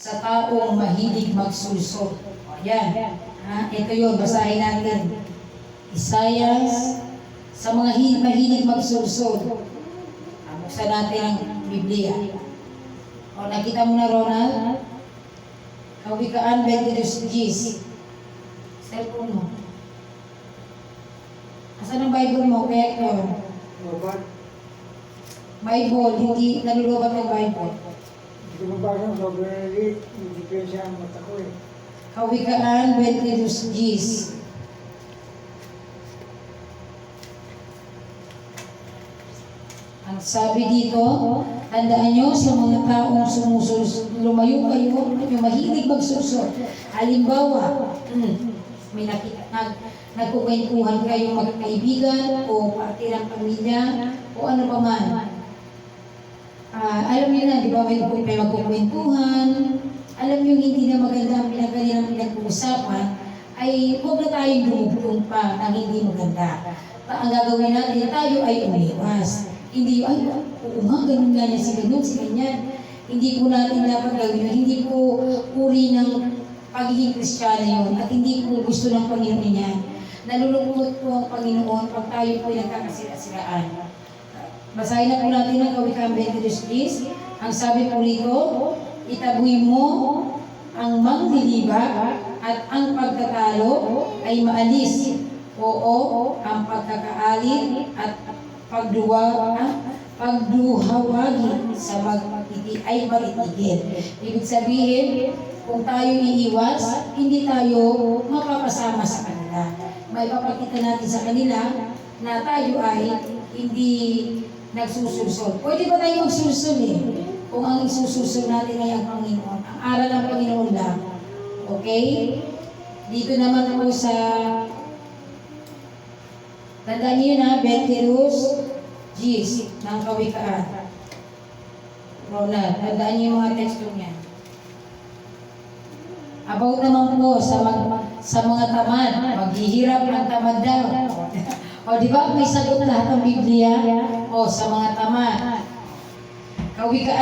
sa taong mahilig magsulsol. Yan. Ito yun, basahin natin. Isaiah, sa mga mahilig magsulsol. Buksan natin ang Biblia. O, nakita mo na, Ronald? Kawikaan 22:10. Cellphone mo. Asan ang Bible mo, Hector? Bible, hindi nalulubat ang Bible. Hindi ko mabasa ang sobrang liit. Hindi kaya siya ang mata ko eh. Kawikaan 22:10. Ang sabi dito, tandaan nyo sa mga taong lumayo kayo, yung mahilig magsusot. Halimbawa, may nagkukwentuhan kayong magkaibigan o parte ng pamilya o ano pa man. Alam niyo na, di ba, may magkukwentuhan. Alam niyo, hindi na maganda ang pinag-uusapan, ay huwag na tayong dumugtong pa ng hindi maganda. Ang gagawin natin, tayo ay umiwas. Hindi, ay, oo nga, ganun nga niya, si ganyan. Hindi po natin dapat gawin, hindi po uri ng pagiging Kristiyano yun, at hindi po gusto ng Panginoon niya. Nalulungkot po ang Panginoon pag tayo po nagkakasira-siraan. Basahin na po natin ang Kawikaan 22:10. Ang sabi po rito, itaboy mo ang manglilibak at ang pagtatalo ay maalis. Oo, ang pagkakaalit at pagduhawagi sa ay matitigil. Ibig sabihin, kung tayo iiwas, hindi tayo mapapasama sa kanila. May papakita natin sa kanila na tayo ay hindi nagsusulsol. Pwede ba tayo magsulsol eh? Kung ang isusulsol natin ay ang Panginoon. Ang aral ng Panginoon lang. Okay? Dito naman po sa tandaan niyo na, 22:10 ng Kawikaan. Ronald, tandaan niyo yung mga teksto niya. About naman po sa mga tamad, maghihirap ng tamad daw. O di ba may sagot lahat ng Biblia? O sa mga tamad. Kawikaan